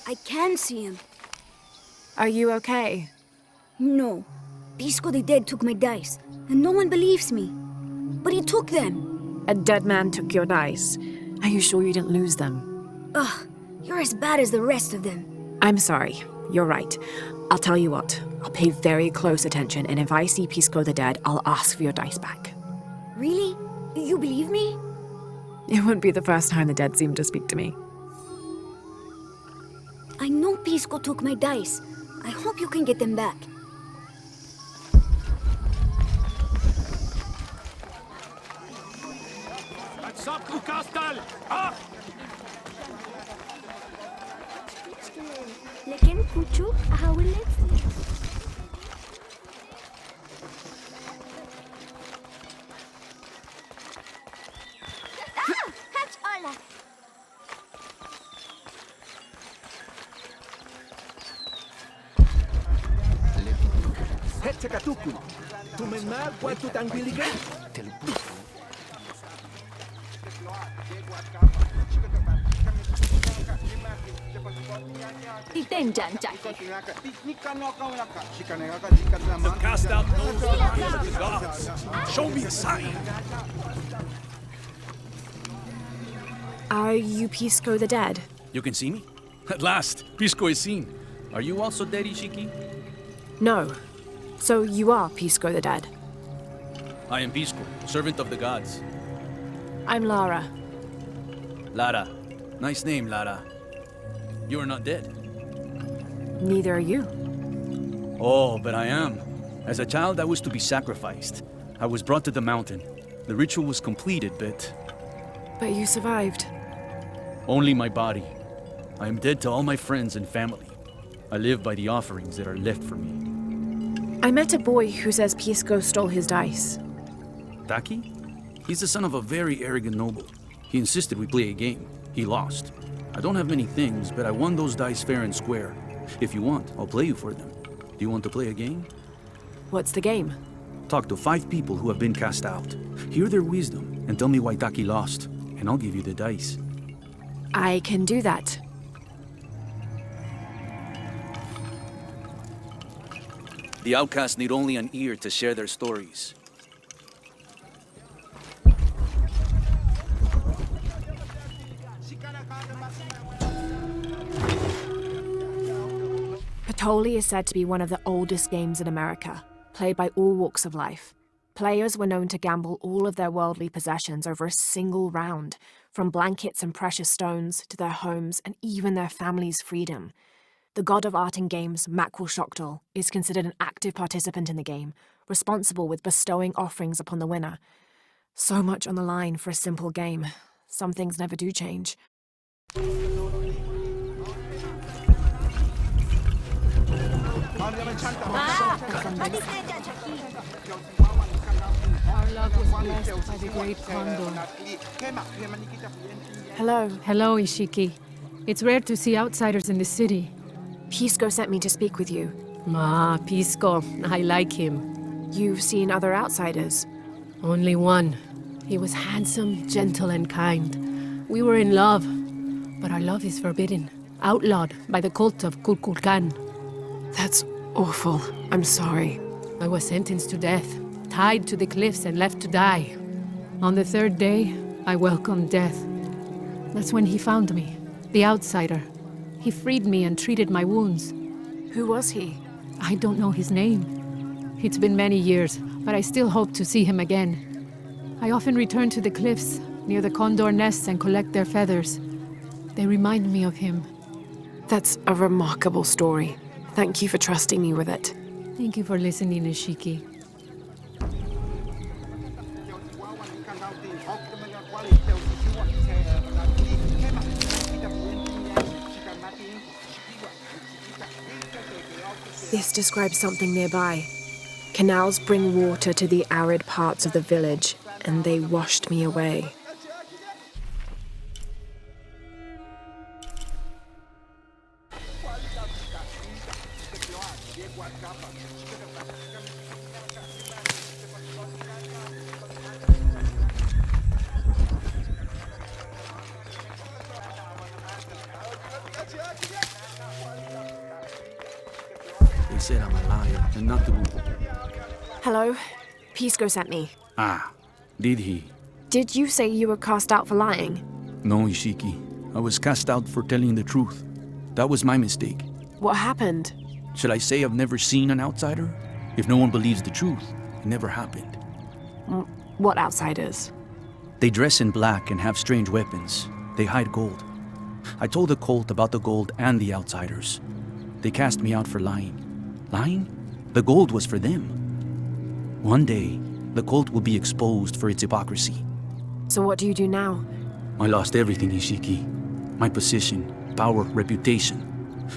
I can see him. Are you okay? No. Pisco the Dead took my dice, and no one believes me. But he took them. A dead man took your dice. Are you sure you didn't lose them? Ugh, you're as bad as the rest of them. I'm sorry. You're right. I'll tell you what. I'll pay very close attention, and if I see Pisco the Dead, I'll ask for your dice back. Really? You believe me? It wouldn't be the first time the dead seemed to speak to me. I know Pisco took my dice. I hope you can get them back. Leken kuchu ahawilek. Catucu, tu menmar quanto tanguiliga? The cast out knows the minds of the gods. Show me a sign. Are you Pisco the Dead? You can see me? At last, Pisco is seen. Are you also dead, Ishiki? No. So you are Pisco the Dead? I am Pisco, servant of the gods. I'm Lara. Lara. Nice name, Lara. You are not dead. Neither are you. Oh, but I am. As a child, I was to be sacrificed. I was brought to the mountain. The ritual was completed, but But you survived. only my body. I am dead to all my friends and family. I live by the offerings that are left for me. I met a boy who says Pisco stole his dice. Takiy? He's the son of a very arrogant noble. He insisted we play a game. He lost. I don't have many things, but I won those dice fair and square. If you want, I'll play you for them. Do you want to play a game? What's the game? Talk to 5 people who have been cast out. Hear their wisdom and tell me why Takiy lost, and I'll give you the dice. I can do that. The outcasts need only an ear to share their stories. Patoli is said to be one of the oldest games in America, played by all walks of life. Players were known to gamble all of their worldly possessions over a single round, from blankets and precious stones to their homes and even their family's freedom. The god of art and games, Makwul is considered an active participant in the game, responsible with bestowing offerings upon the winner. So much on the line for a simple game. Some things never do change. Our love was blessed by the great condor. Hello. Hello, Ishiki. It's rare to see outsiders in the city. Pisco sent me to speak with you. Ah, Pisco. I like him. You've seen other outsiders. Only one. He was handsome, gentle, and kind. We were in love. But our love is forbidden. Outlawed by the cult of Kukulkan. That's awful. I'm sorry. I was sentenced to death, tied to the cliffs and left to die. On the third day, I welcomed death. That's when he found me, the outsider. He freed me and treated my wounds. Who was he? I don't know his name. It's been many years, but I still hope to see him again. I often return to the cliffs, near the condor nests, and collect their feathers. They remind me of him. That's a remarkable story. Thank you for trusting me with it. Thank you for listening, Ishiki. This describes something nearby. Canals bring water to the arid parts of the village, and they washed me away. always said I'm a liar and not the... Hello? Pisco sent me. Ah, did he? Did you say you were cast out for lying? No, Ishiki. I was cast out for telling the truth. That was my mistake. What happened? Should I say I've never seen an outsider? If no one believes the truth, it never happened. What outsiders? They dress in black and have strange weapons. They hide gold. I told the cult about the gold and the outsiders. They cast me out for lying. Lying? The gold was for them. One day, the cult will be exposed for its hypocrisy. So what do you do now? I lost everything, Ishiki. My position, power, reputation.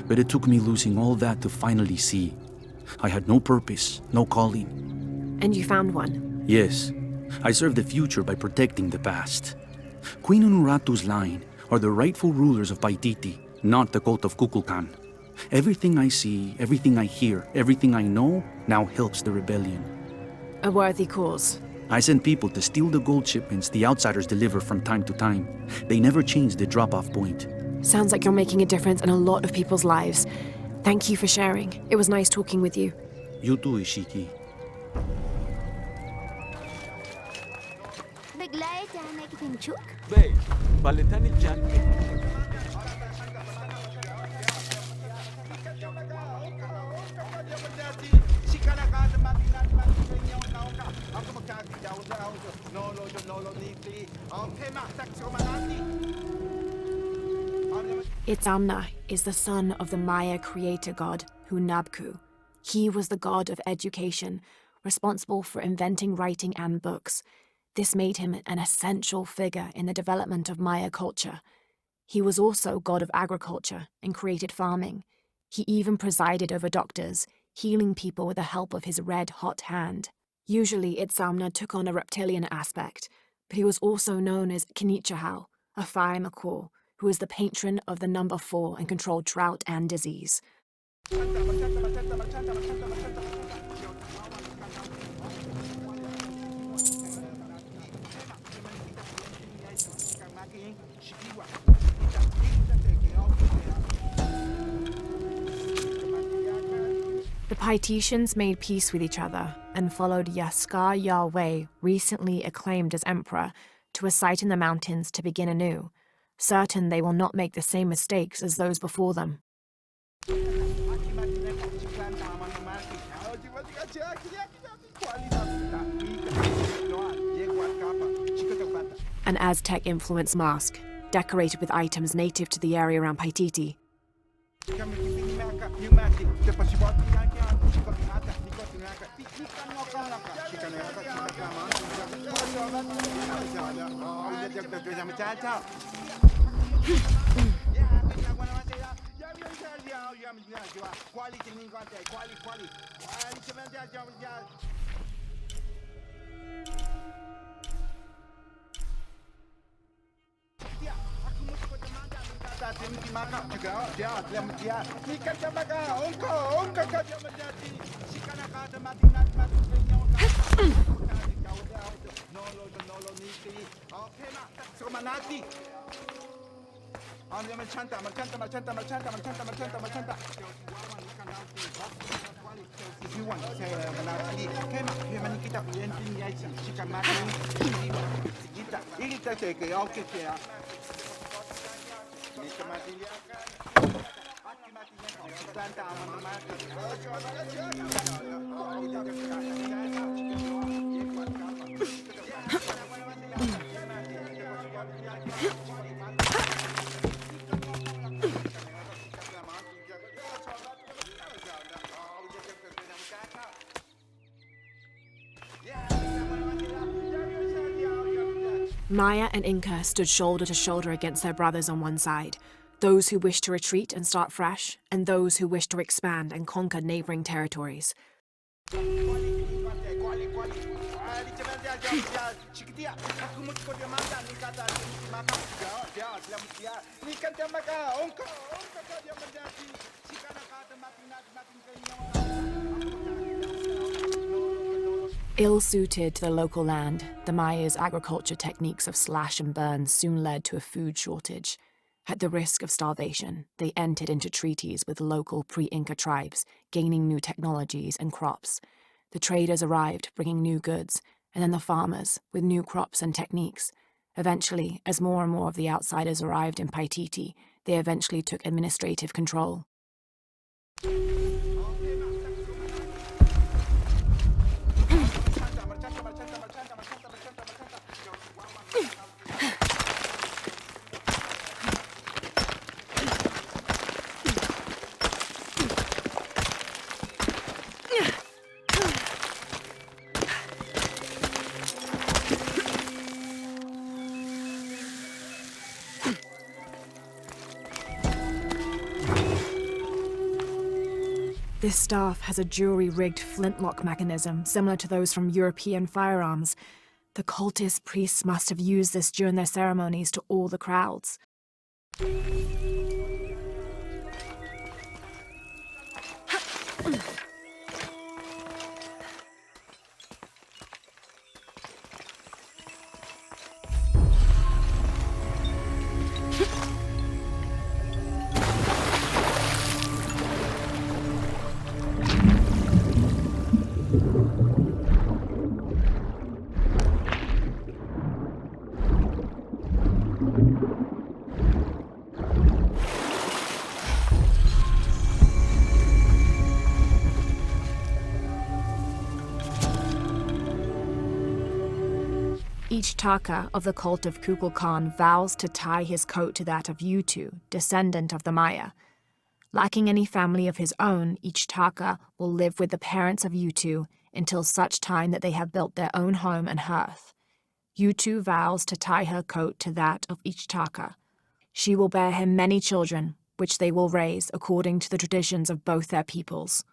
But it took me losing all that to finally see. I had no purpose, no calling. And you found one? Yes, I serve the future by protecting the past. Queen Unuratu's line are the rightful rulers of Paititi, not the cult of Kukulkan. Everything I see, everything I hear, everything I know now helps the rebellion. A worthy cause. I send people to steal the gold shipments the outsiders deliver from time to time. They never change the drop-off point. Sounds like you're making a difference in a lot of people's lives. Thank you for sharing. It was nice talking with you. You too, Ishiki. بقلاية أنا كده نشوك. Babe, balitan ni Jack. Itzamna is the son of the Maya creator god, Hunabku. He was the god of education, responsible for inventing writing and books. This made him an essential figure in the development of Maya culture. He was also god of agriculture and created farming. He even presided over doctors, healing people with the help of his red-hot hand. Usually, Itzamna took on a reptilian aspect, but he was also known as Kinichahal, a fire macaw, who is the patron of the number 4 and controlled drought and disease. The Paititians made peace with each other and followed Yaskar Yahweh, recently acclaimed as emperor, to a site in the mountains to begin anew, certain they will not make the same mistakes as those before them. An Aztec-influenced mosque, decorated with items native to the area around Paititi. Maya and Inca stood shoulder to shoulder against their brothers on one side, those who wished to retreat and start fresh, and those who wished to expand and conquer neighboring territories. Ill-suited to the local land, the Mayas' agriculture techniques of slash and burn soon led to a food shortage. At the risk of starvation, they entered into treaties with local pre-Inca tribes, gaining new technologies and crops. The traders arrived, bringing new goods, and then the farmers, with new crops and techniques. Eventually, as more and more of the outsiders arrived in Paititi, they eventually took administrative control. This staff has a jury-rigged flintlock mechanism similar to those from European firearms. The cultist priests must have used this during their ceremonies to awe the crowds. Each Taka of the cult of Kukulkan vows to tie his coat to that of Yutu, descendant of the Maya. Lacking any family of his own, each Taka will live with the parents of Yutu until such time that they have built their own home and hearth. Yutu vows to tie her coat to that of each Taka. She will bear him many children, which they will raise according to the traditions of both their peoples.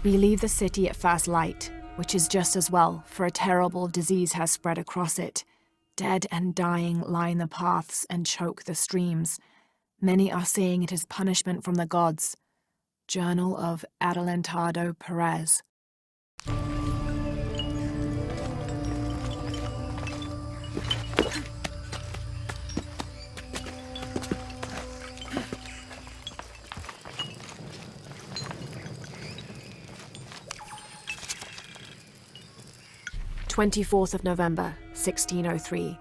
We leave the city at first light, which is just as well, for a terrible disease has spread across it. Dead and dying line the paths and choke the streams. Many are saying it is punishment from the gods. Journal of Adelantado Perez. November 24th, 1603.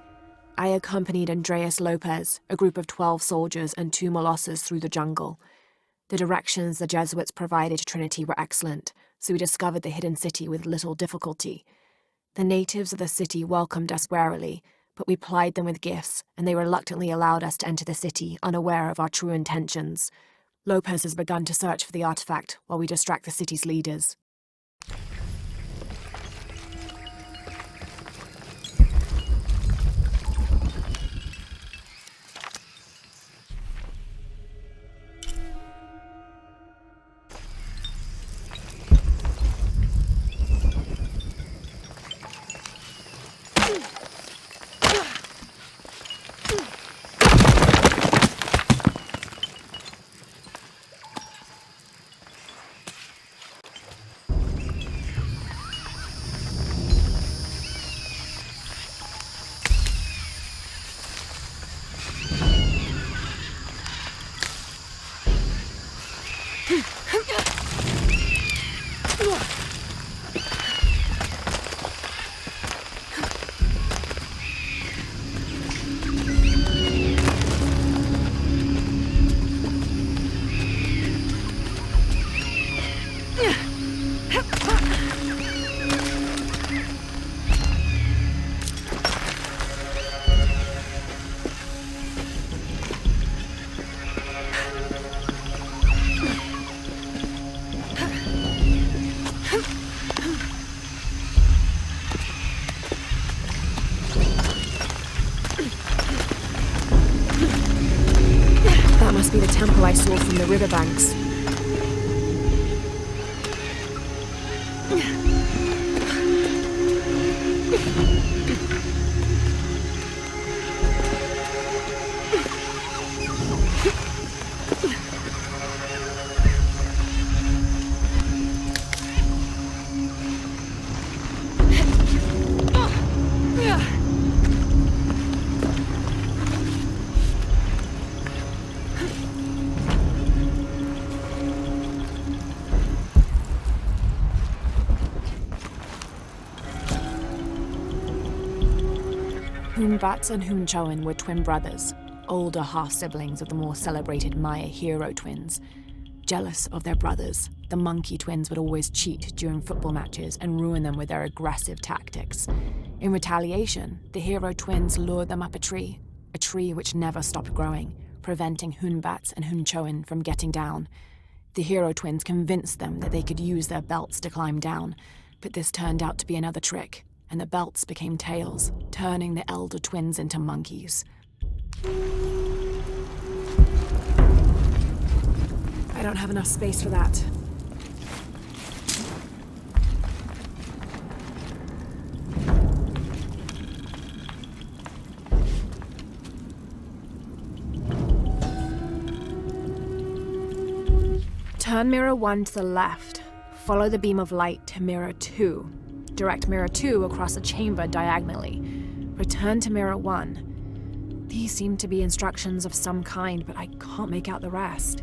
I accompanied Andreas Lopez, a group of 12 soldiers and 2 Molossers through the jungle. The directions the Jesuits provided to Trinity were excellent, so we discovered the hidden city with little difficulty. The natives of the city welcomed us warily, but we plied them with gifts, and they reluctantly allowed us to enter the city, unaware of our true intentions. Lopez has begun to search for the artifact while we distract the city's leaders. That must be the temple I saw from the riverbanks. Hunbats and Hunchoen were twin brothers, older half-siblings of the more celebrated Maya hero twins. Jealous of their brothers, the monkey twins would always cheat during football matches and ruin them with their aggressive tactics. In retaliation, the hero twins lured them up a tree which never stopped growing, preventing Hunbats and Hunchoen from getting down. The hero twins convinced them that they could use their belts to climb down, but this turned out to be another trick, and the belts became tails, turning the elder twins into monkeys. I don't have enough space for that. Turn mirror 1 to the left. Follow the beam of light to mirror 2. Direct mirror 2 across the chamber diagonally. Return to mirror 1. These seem to be instructions of some kind, but I can't make out the rest.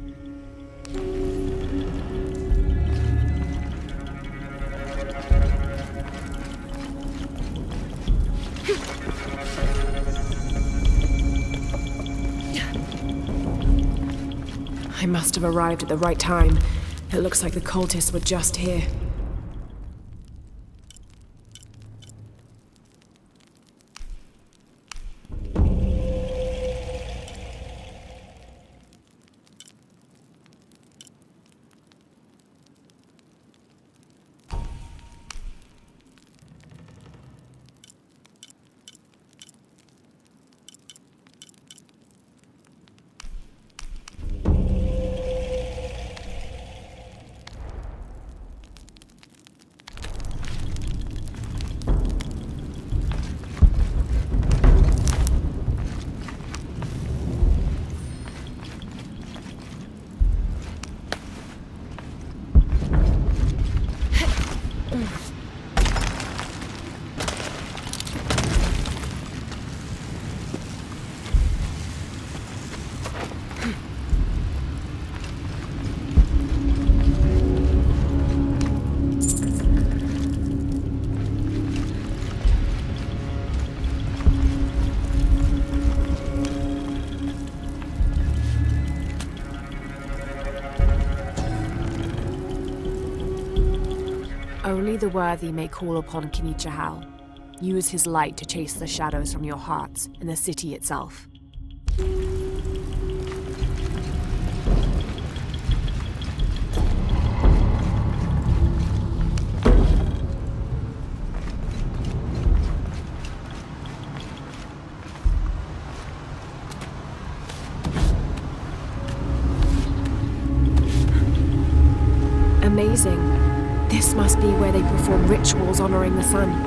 I must have arrived at the right time. It looks like the cultists were just here. Only the worthy may call upon Kinichahal. Use his light to chase the shadows from your hearts and the city itself. Amazing. This must be where they perform rituals honoring the sun.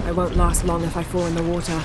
I won't last long if I fall in the water.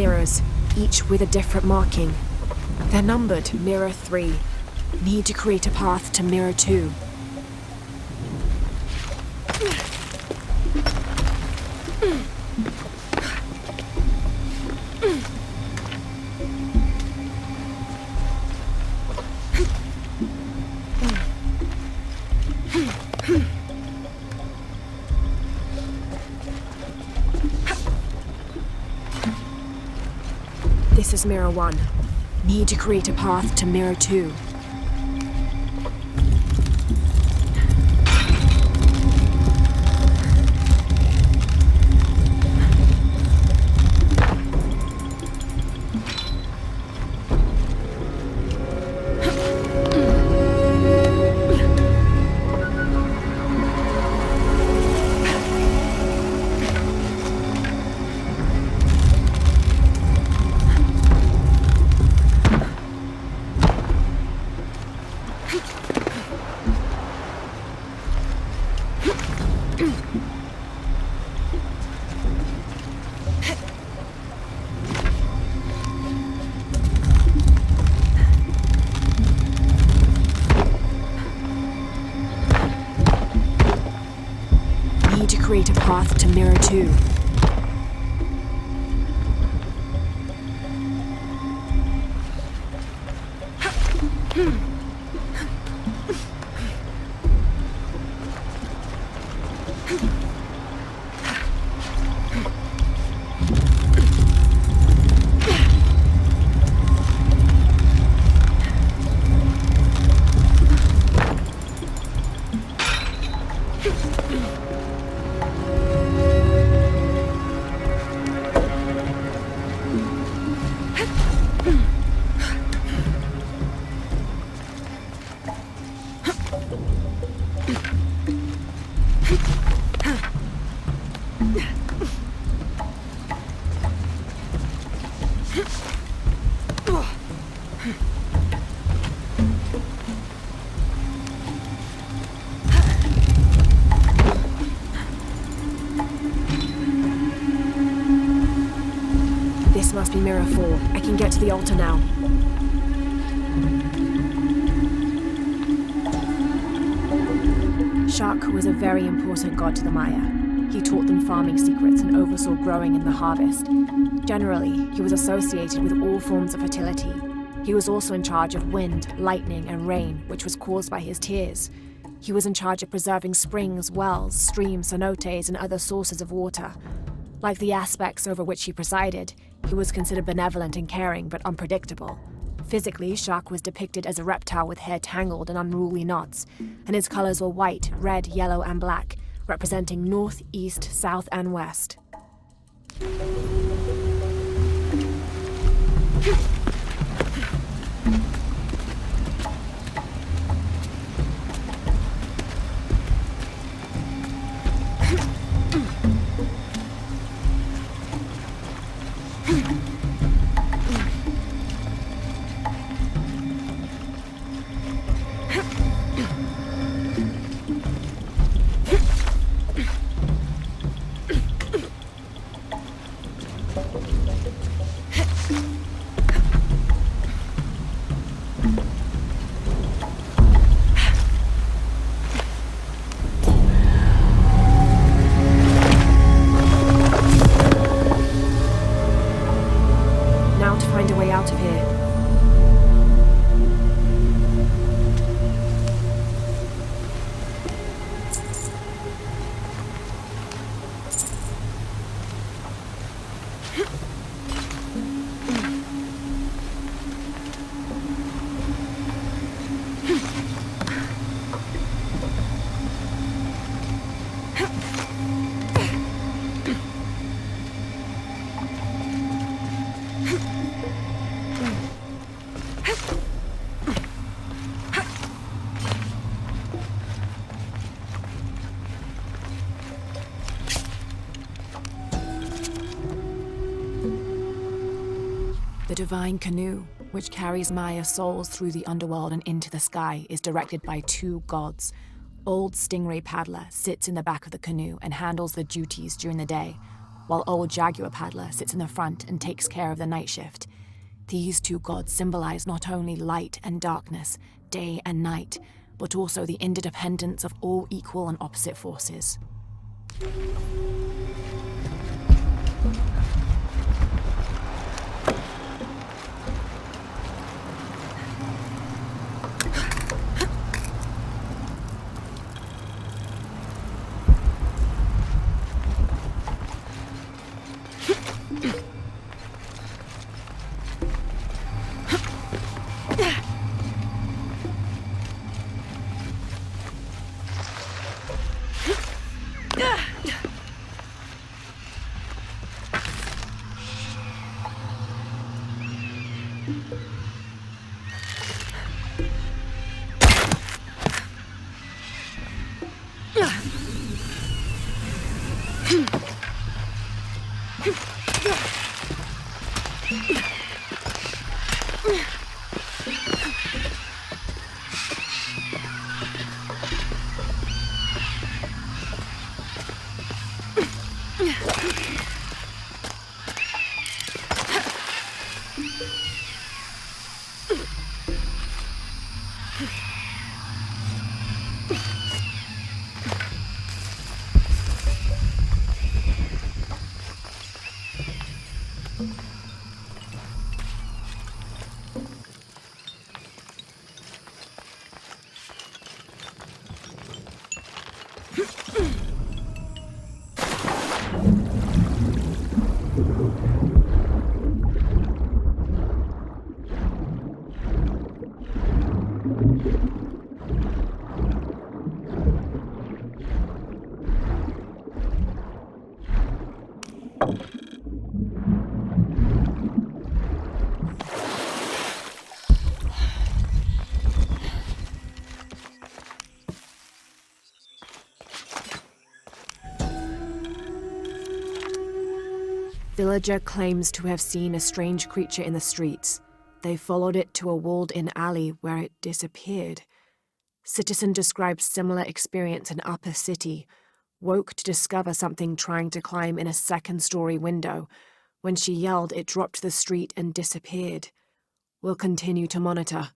mirrors, each with a different marking. They're numbered Mirror 3. Need to create a path to Mirror 2. This is Mirror 1. Need to create a path to Mirror 2. Need to create a path to Mirror 2. This must be Mirror 4. I can get to the altar now. Shak was a very important god to the Maya. He taught them farming secrets and oversaw growing in the harvest. Generally, he was associated with all forms of fertility. He was also in charge of wind, lightning, and rain, which was caused by his tears. He was in charge of preserving springs, wells, streams, cenotes, and other sources of water. Like the aspects over which he presided, he was considered benevolent and caring, but unpredictable. Physically, Shak was depicted as a reptile with hair tangled in unruly knots, and his colors were white, red, yellow, and black, representing north, east, south, and west. The divine canoe, which carries Maya souls through the underworld and into the sky, is directed by two gods. Old Stingray Paddler sits in the back of the canoe and handles the duties during the day, while old Jaguar Paddler sits in the front and takes care of the night shift. These two gods symbolize not only light and darkness, day and night, but also the interdependence of all equal and opposite forces. Villager claims to have seen a strange creature in the streets. They followed it to a walled-in alley where it disappeared. Citizen describes similar experience in Upper City. Woke to discover something trying to climb in a second-story window. When she yelled, it dropped to the street and disappeared. We'll continue to monitor.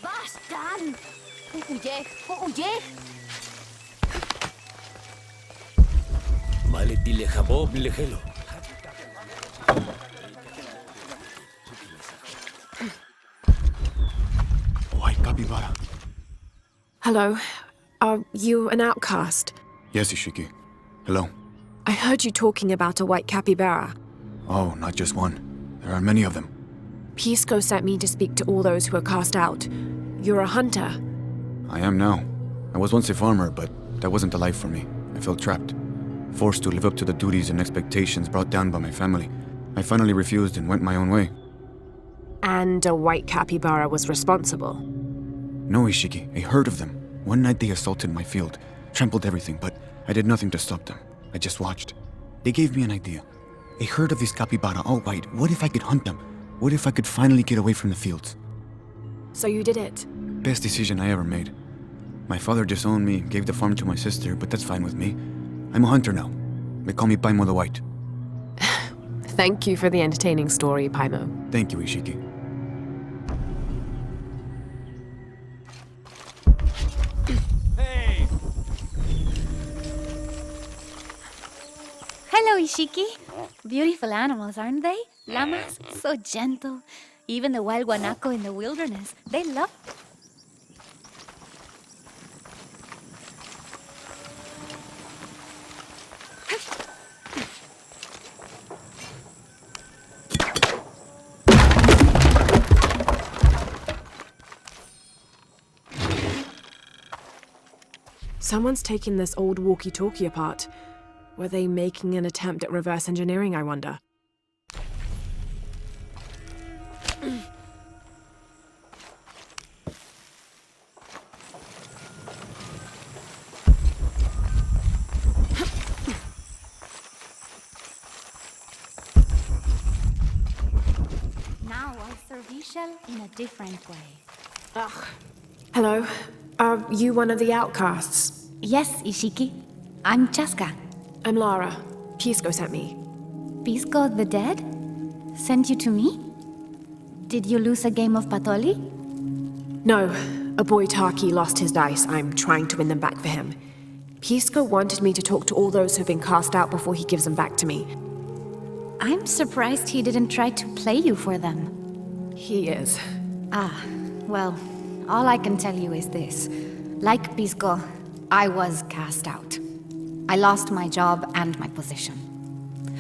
Bastard! Uje! Maletile Habob Lehelo. White capybara. Hello. Are you an outcast? Yes, Ishiki. Hello. I heard you talking about a white capybara. Oh, not just one. There are many of them. Pisco sent me to speak to all those who are cast out. You're a hunter. I am now. I was once a farmer, but that wasn't the life for me. I felt trapped. Forced to live up to the duties and expectations brought down by my family. I finally refused and went my own way. And a white capybara was responsible. No, Ishiki. A herd of them. One night they assaulted my field, trampled everything, but I did nothing to stop them. I just watched. They gave me an idea. A herd of these capybara, all white. What if I could hunt them? What if I could finally get away from the fields? So you did it. Best decision I ever made. My father disowned me, gave the farm to my sister, but that's fine with me. I'm a hunter now. They call me Paimo the White. Thank you for the entertaining story, Paimo. Thank you, Ishiki. Hey! Hello, Ishiki. Beautiful animals, aren't they? Llamas, so gentle. Even the wild guanaco in the wilderness, they love. Someone's taking this old walkie-talkie apart. Were they making an attempt at reverse engineering, I wonder? Now Ishel in a different way. Hello. Are you one of the Outcasts? Yes, Ishiki. I'm Chaska. I'm Lara. Pisco sent me. Pisco the dead? Sent you to me? Did you lose a game of Patoli? No, a boy Takiy lost his dice. I'm trying to win them back for him. Pisco wanted me to talk to all those who've been cast out before he gives them back to me. I'm surprised he didn't try to play you for them. He is. Well, all I can tell you is this. Like Pisco, I was cast out. I lost my job and my position.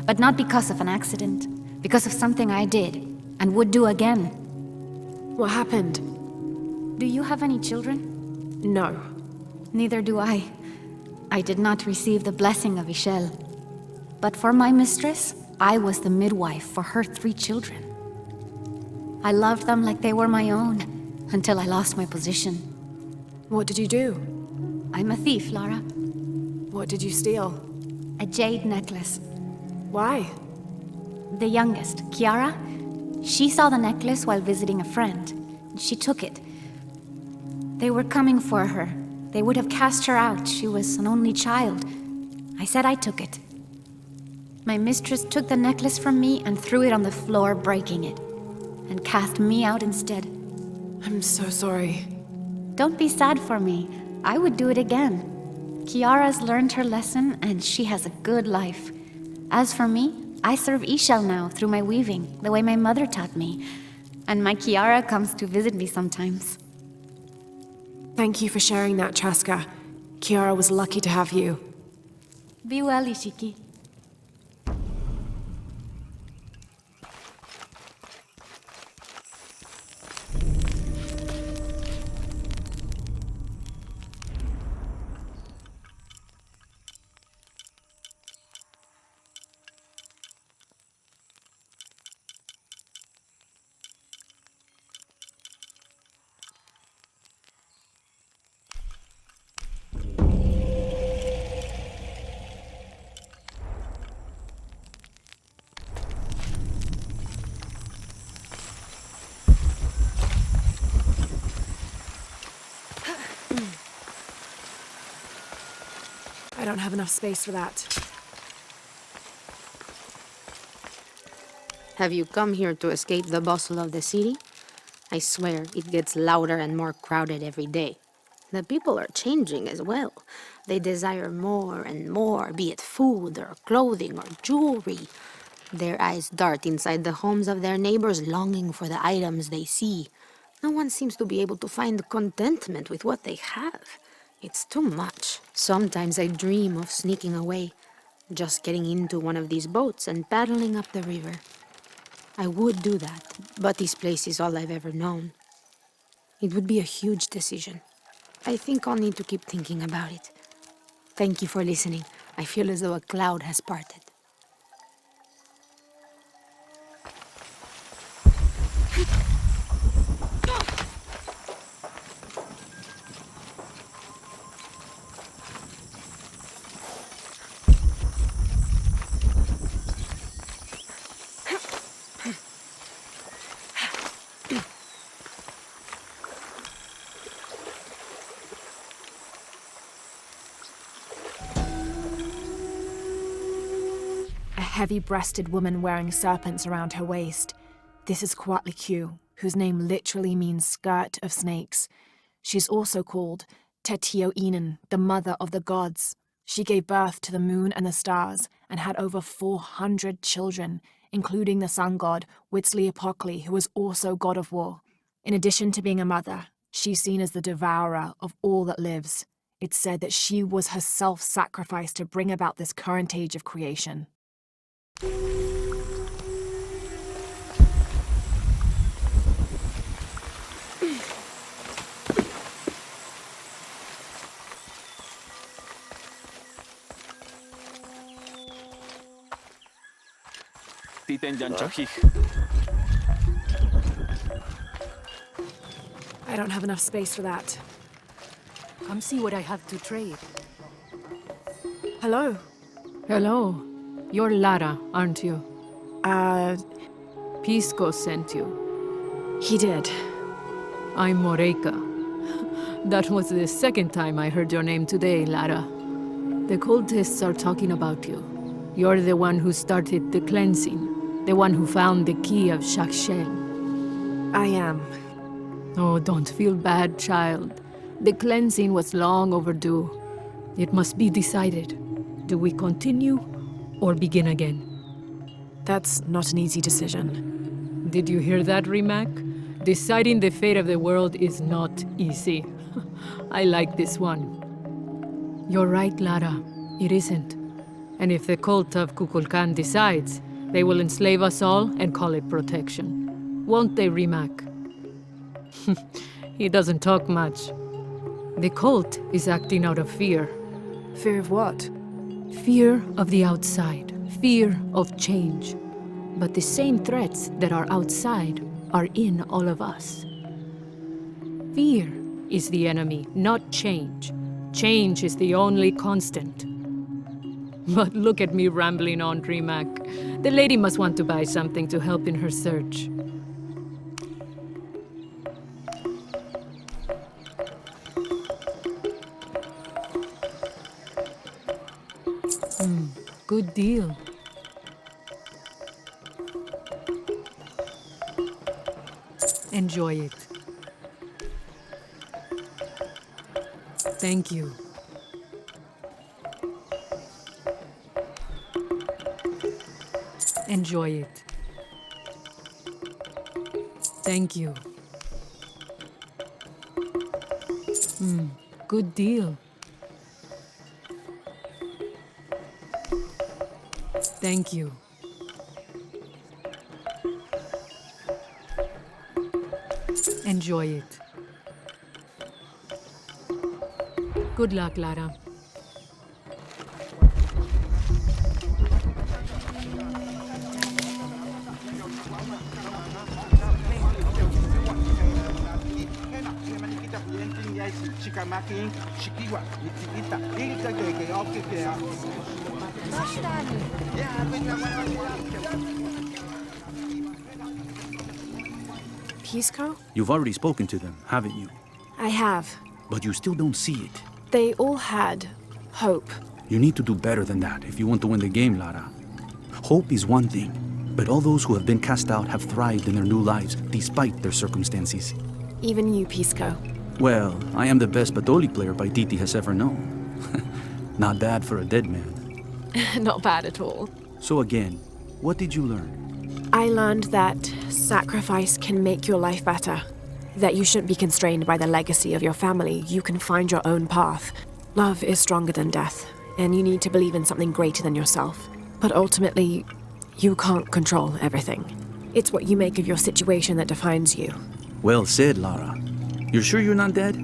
But not because of an accident, because of something I did, and would do again. What happened? Do you have any children? No. Neither do I. I did not receive the blessing of Ishel. But for my mistress, I was the midwife for her 3 children. I loved them like they were my own, until I lost my position. What did you do? I'm a thief, Lara. What did you steal? A jade necklace. Why? The youngest, Kiara, she saw the necklace while visiting a friend. She took it. They were coming for her. They would have cast her out. She was an only child. I said I took it. My mistress took the necklace from me and threw it on the floor, breaking it, and cast me out instead. I'm so sorry. Don't be sad for me. I would do it again. Kiara's learned her lesson, and she has a good life. As for me, I serve Ishel now through my weaving, the way my mother taught me. And my Kiara comes to visit me sometimes. Thank you for sharing that, Chaska. Kiara was lucky to have you. Be well, Ishiki. I don't have enough space for that. Have you come here to escape the bustle of the city? I swear, it gets louder and more crowded every day. The people are changing as well. They desire more and more, be it food or clothing or jewelry. Their eyes dart inside the homes of their neighbors, longing for the items they see. No one seems to be able to find contentment with what they have. It's too much. Sometimes I dream of sneaking away, just getting into one of these boats and paddling up the river. I would do that, but this place is all I've ever known. It would be a huge decision. I think I'll need to keep thinking about it. Thank you for listening. I feel as though a cloud has parted. A heavy-breasted woman wearing serpents around her waist. This is Takiy, whose name literally means skirt of snakes. She's also called Takiy, the mother of the gods. She gave birth to the moon and the stars and had over 400 children, including the sun god Huitzilopochtli, who was also god of war. In addition to being a mother, she's seen as the devourer of all that lives. It's said that she was herself sacrificed to bring about this current age of creation. I don't have enough space for that. Come see what I have to trade. Hello? Hello. You're Lara, aren't you? Pisco sent you. He did. I'm Moreika. That was the second time I heard your name today, Lara. The cultists are talking about you. You're the one who started the cleansing. The one who found the key of Shakshel. I am. Oh, don't feel bad, child. The cleansing was long overdue. It must be decided. Do we continue or begin again? That's not an easy decision. Did you hear that, Rimac? Deciding the fate of the world is not easy. I like this one. You're right, Lara. It isn't. And if the cult of Kukulkan decides, they will enslave us all and call it protection. Won't they, Rimac? He doesn't talk much. The cult is acting out of fear. Fear of what? Fear of the outside. Fear of change. But the same threats that are outside are in all of us. Fear is the enemy, not change. Change is the only constant. But look at me rambling on, Rimac. The lady must want to buy something to help in her search. Good deal. Enjoy it. Thank you. Enjoy it. Thank you. Good deal. Thank you. Enjoy it. Good luck, Lara. Pisco? You've already spoken to them, haven't you? I have. But you still don't see it. They all had hope. You need to do better than that if you want to win the game, Lara. Hope is one thing, but all those who have been cast out have thrived in their new lives despite their circumstances. Even you, Pisco. Well, I am the best Batoli player Paititi has ever known. Not bad for a dead man. Not bad at all. So again, what did you learn? I learned that sacrifice can make your life better. That you shouldn't be constrained by the legacy of your family. You can find your own path. Love is stronger than death, and you need to believe in something greater than yourself. But ultimately, you can't control everything. It's what you make of your situation that defines you. Well said, Lara. You're sure you're not dead?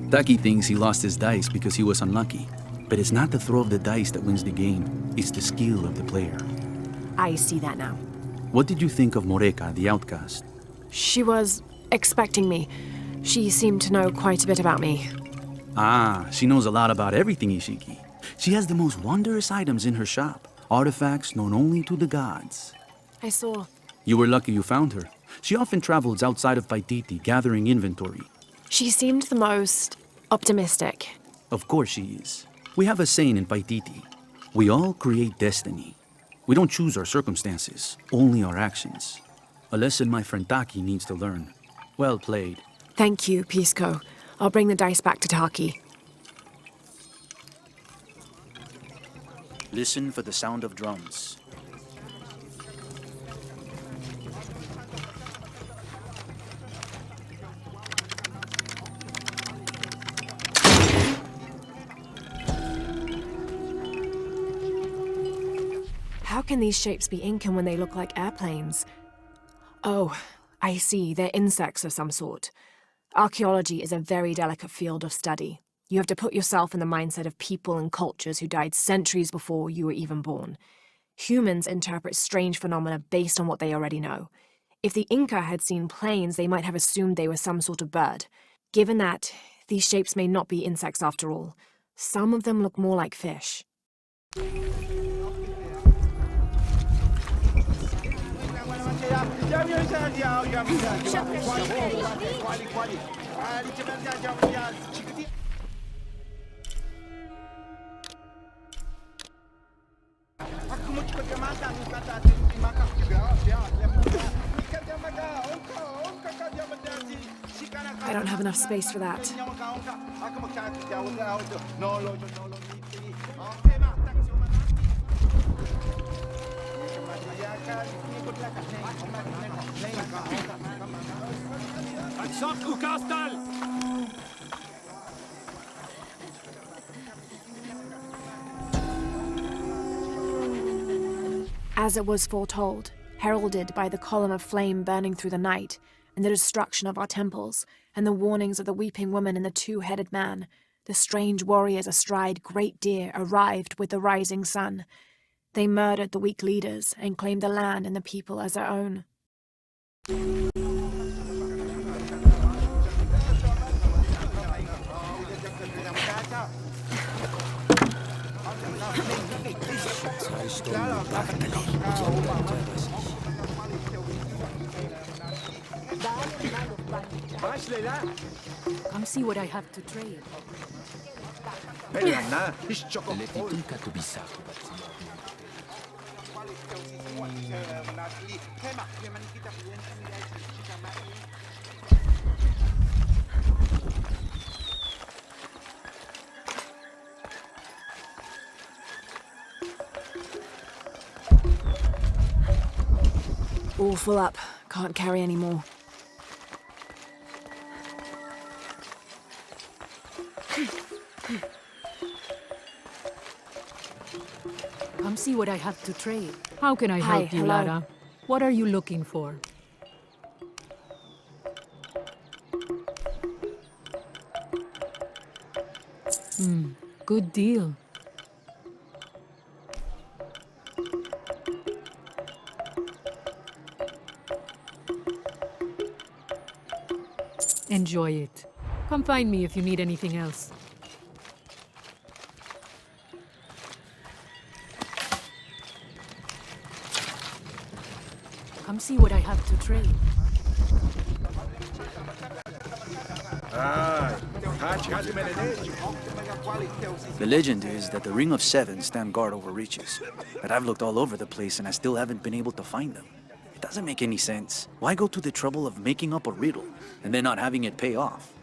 Takiy thinks he lost his dice because he was unlucky. But it's not the throw of the dice that wins the game. It's the skill of the player. I see that now. What did you think of Moreika, the outcast? She was expecting me. She seemed to know quite a bit about me. Ah, she knows a lot about everything, Ishiki. She has the most wondrous items in her shop. Artifacts known only to the gods. I saw. You were lucky you found her. She often travels outside of Paititi, gathering inventory. She seemed the most optimistic. Of course she is. We have a saying in Paititi. We all create destiny. We don't choose our circumstances, only our actions. A lesson my friend Takiy needs to learn. Well played. Thank you, Pisco. I'll bring the dice back to Takiy. Listen for the sound of drums. How can these shapes be Incan when they look like airplanes? Oh, I see. They're insects of some sort. Archaeology is a very delicate field of study. You have to put yourself in the mindset of people and cultures who died centuries before you were even born. Humans interpret strange phenomena based on what they already know. If the Inca had seen planes, they might have assumed they were some sort of bird. Given that, these shapes may not be insects after all. Some of them look more like fish. I don't have enough space for that. As it was foretold, heralded by the column of flame burning through the night, and the destruction of our temples, and the warnings of the weeping woman and the two-headed man, the strange warriors astride great deer arrived with the rising sun. They murdered the weak leaders and claimed the land and the people as their own. Come see what I have to trade. All full up. Can't carry any more. Come see what I have to trade. How can I Hi, help you, hello. Lara? What are you looking for? Good deal. Enjoy it. Come find me if you need anything else. Come see what I have to trade. The legend is that the Ring of Seven stand guard over riches. But I've looked all over the place and I still haven't been able to find them. It doesn't make any sense. Why go to the trouble of making up a riddle and then not having it pay off?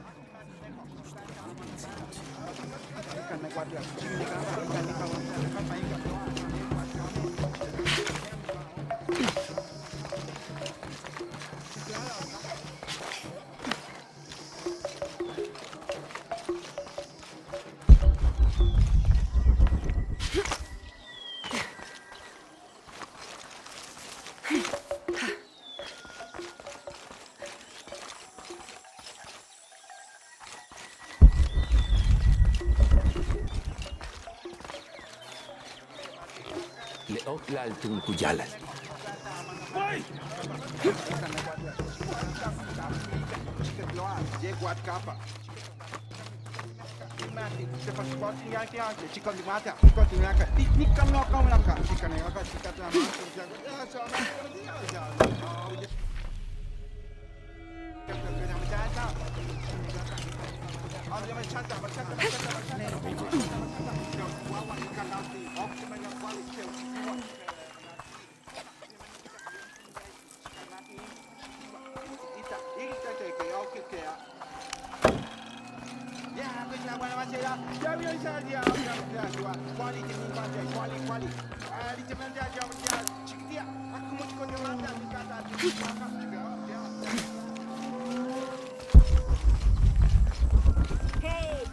Hey!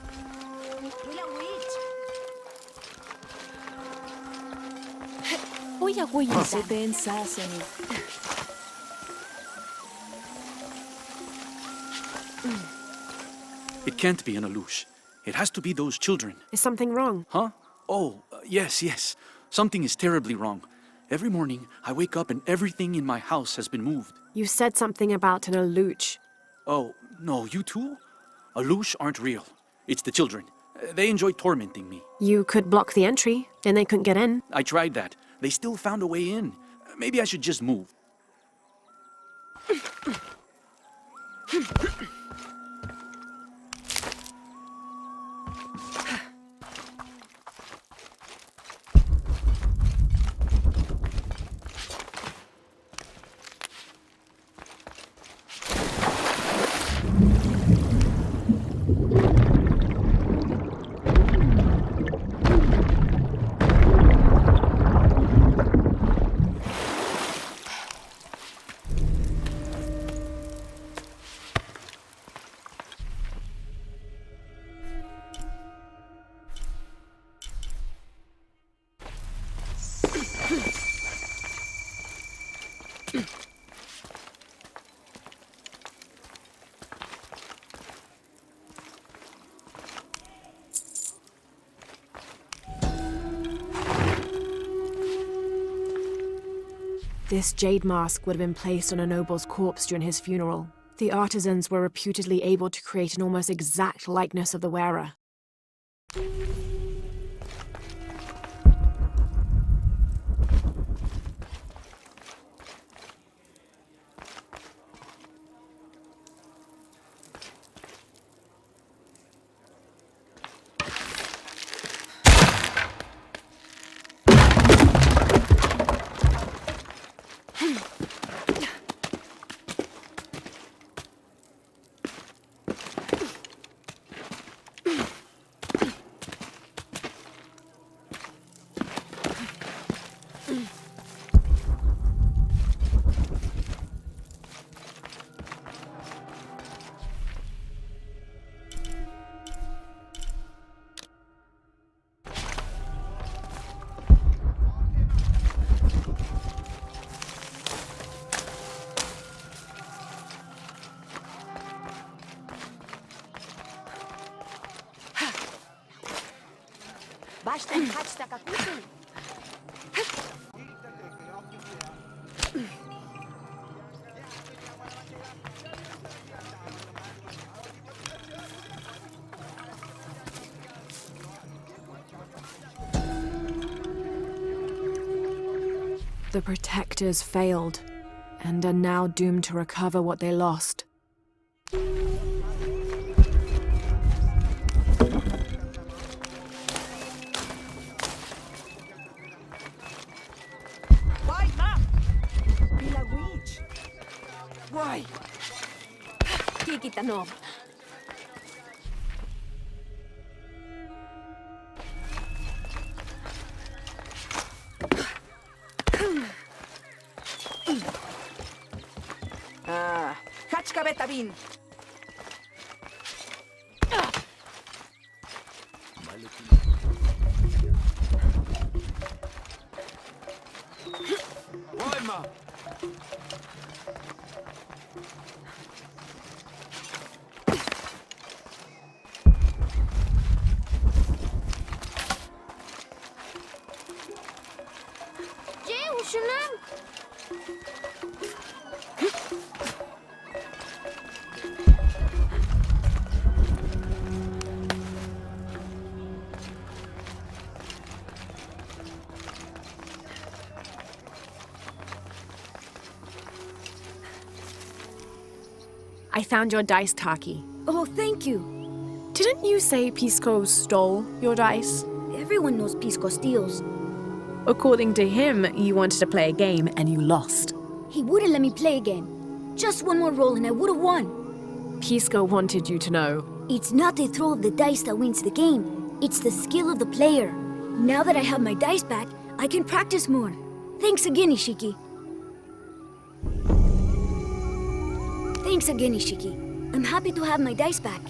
Walang witch! It can't be an Alush. It has to be those children. Is something wrong? Huh? Oh, yes. Something is terribly wrong. Every morning, I wake up and everything in my house has been moved. You said something about an Aluch. Oh, no, you too? Alush aren't real. It's the children. They enjoy tormenting me. You could block the entry, and they couldn't get in. I tried that. They still found a way in. Maybe I should just move. This jade mask would have been placed on a noble's corpse during his funeral. The artisans were reputedly able to create an almost exact likeness of the wearer. The protectors failed, and are now doomed to recover what they lost. Why? Takiy. Tabin. I found your dice, Takiy. Oh, thank you. Didn't you say Pisco stole your dice? Everyone knows Pisco steals. According to him, you wanted to play a game and you lost. He wouldn't let me play again. Just one more roll and I would have won. Pisco wanted you to know. It's not the throw of the dice that wins the game. It's the skill of the player. Now that I have my dice back, I can practice more. Thanks again, Ishiki. Thanks again, Ishiki. I'm happy to have my dice back.